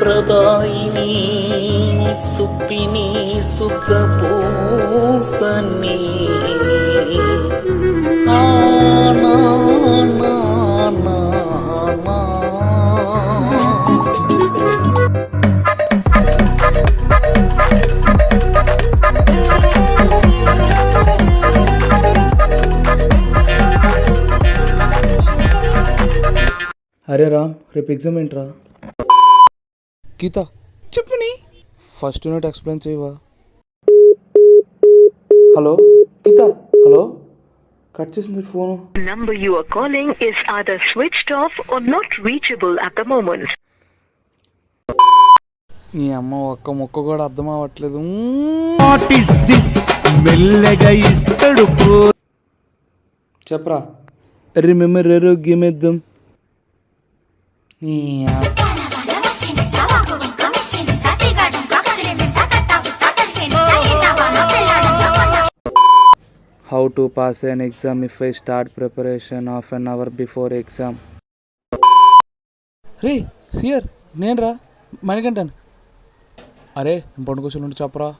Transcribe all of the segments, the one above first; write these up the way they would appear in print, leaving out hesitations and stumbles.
సుఖప్రదాయిని సుప్పిని సుఖపూసని అరే రామ్, రేపు ఎగ్జామ్ ఏంట్రా? గీత చెప్పని ఫస్ట్ యూనిట్ ఎక్స్ప్లెయిన్ చేయవా? హలో గీత, హలో. కట్ చేసింది phone. Number you are calling is either switched off or not reachable at the moment. నీ అమ్మ ఒక్క ముక్క కూడా అర్థం అవ్వట్లేదు. చెప్పరా. Remember రెరో గేమేద్దాం. How to pass an exam if I start preparation half an hour before exam? రే సియర్, నేను రా మణికంఠన్. అరే ఇంపార్టెంట్ క్వశ్చన్ ఉంటే చెప్పరా.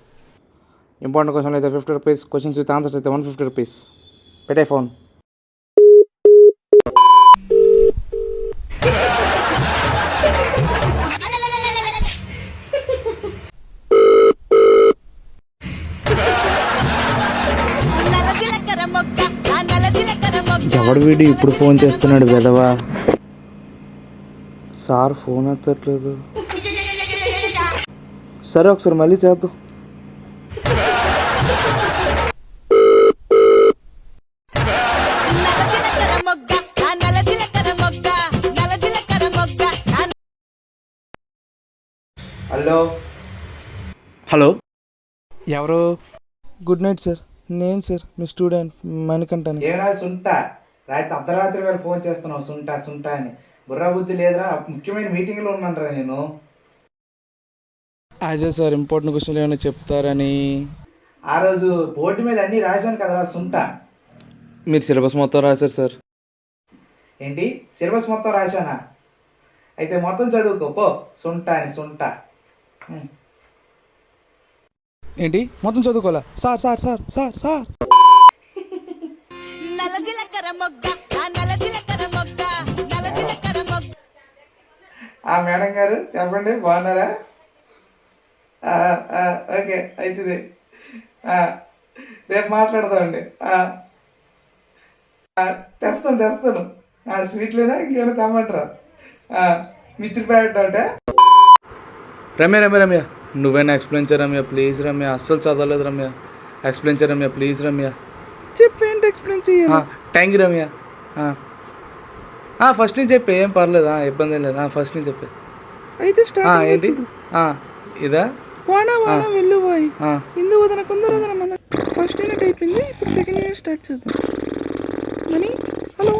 ఇంపార్టెంట్ క్వశ్చన్ అయితే 50 రూపీస్, క్వశ్చన్స్ విత్ ఆన్సర్స్ అయితే 150 రూపీస్. పెట్టే ఫోన్. ఎవడు వీడు ఇప్పుడు ఫోన్ చేస్తున్నాడు వెధవా? సార్ ఫోన్ ఎత్తట్లేదు. సరే ఒకసారి మళ్ళీ చేద్దాం. హలో హలో, ఎవరు? గుడ్ నైట్ సార్, నేను సార్ మీ స్టూడెంట్ మణికంఠన్. ఏమైనా సుంటా రాత్రి అర్ధరాత్రి వేళ ఫోన్ చేస్తున్నావు సుంటా సుంటా అని. బుర్రా బుద్ధి లేదురా, ముఖ్యమైన మీటింగ్లో ఉన్నానరా నేను. అదే సార్ ఇంపార్టెంట్ క్వశ్చన్లు ఏమైనా చెప్తారని. ఆ రోజు బోర్డు మీద అన్నీ రాశాను కదరా సుంటా. మీరు సిలబస్ మొత్తం రాశారు సార్. ఏంటి సిలబస్ మొత్తం రాశానా? అయితే మొత్తం చదువుకో పో, సుంటా అని సుంటా. ఏంటి మొత్తం చదువుకోవాలా? Sir sir sir sir sir madam గారు చెప్పండి, బాగున్నారా? ఓకే మంచిది, రేపు మాట్లాడదామండి. తెస్తాను. స్వీట్లేనా ఇంకేమైనా తెమ్మంటారా? మిర్చి ప్యాకెట్ ఒకటే. రమ్య నువ్వైనా ఎక్స్ప్లెయిన్ చేయ రమ్య, ప్లీజ్ రమ్య. అస్సలు చదవలేదు రమ్య, ఎక్స్ప్లెయిన్ చేయ రమ్య, ప్లీజ్ రమ్య. చెప్పేంటి ఎక్స్ప్లెయిన్ చేయాలి? Thank you Ramya. ఫస్ట్ నుంచి చెప్పే, ఏం పర్లేదు, ఇబ్బంది ఏం లేదు. ఫస్ట్ నుంచి చెప్పే. అయితే స్టార్ట్ ఏంటి ఇదా? వాన వాన వెళ్ళుపోయి ఇందు వదన కొందరు మన ఫస్ట్ యూనిట్ అయిపోయింది, ఇప్పుడు సెకండ్ యూనిట్ స్టార్ట్ చేద్దాం. Money hello,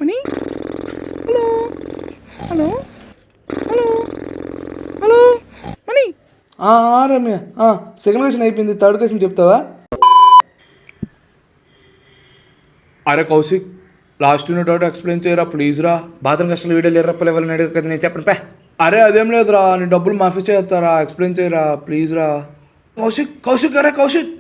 money hello hello hello hello money. Ramya, second question అయిపోయింది, థర్డ్ క్వశ్చన్ చెప్తావా? అరే Kaushik, last unit out explain చేయరా ప్లీజ్ రా. బాత్రూమ్ కష్టాలు వీడియోలు ఎర్రప్పలు ఎవరిని అడిగి కదా, నేను చెప్పను పే. అరే అదేం లేదురా, నీ డబ్బులు మాఫీ చేస్తారా, ఎక్స్ప్లెయిన్ చేయరా ప్లీజ్ రా. కౌశిక్ అరే కౌశిక్.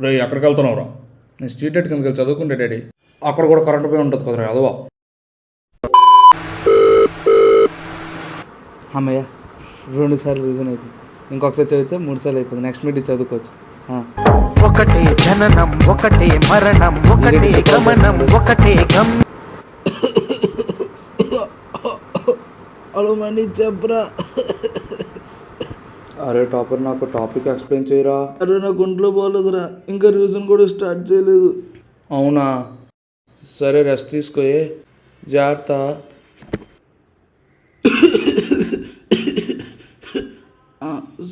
రే ఎక్కడికి వెళ్తున్నావు రా? నేను స్ట్రీట్ లైట్ కిందకి వెళ్ళి చదువుకుంటే డాడీ. అక్కడ కూడా కరెంట్ పోయి ఉంటుంది కదరా అదవా. అమ్మయ్య 2 సార్లు రీజన్ అయిపోయింది, ఇంకొకసారి చదివితే 3 సార్లు అయిపోయింది. నెక్స్ట్ మీటింగ్ చదువుకోవచ్చు. ఒకటే జననం, ఒకటే మరణం, ఒకటే గమనం, ఒకటే గమ్. హలో మనీ చెప్పరా. అరే టాపర్, నాకు టాపిక్ ఎక్స్ప్లెయిన్ చేయరా. అరే నాకు ఒంట్లో బాగోలేదురా, ఇంకా రివిజన్ కూడా స్టార్ట్ చేయలేదు. అవునా, సరే రెస్ట్ తీసుకోయే, జాగ్రత్త.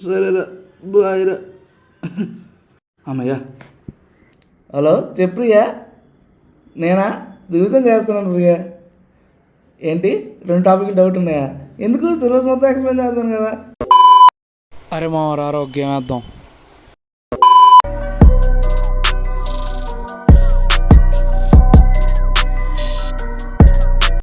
సరేరా, బాయ్ రా. అమ్మయ్యా. హలో చెప్పు ప్రియా. నేనా? రివిజన్ చేస్తున్నాను ప్రియా. ఏంటి 2 టాపిక్లు డౌట్ ఉన్నాయా? ఎందుకు సిలబస్ మొత్తం ఎక్స్ప్లెయిన్ చేస్తాను కదా. అరే మా రారో గేమ్ వేద్దాం.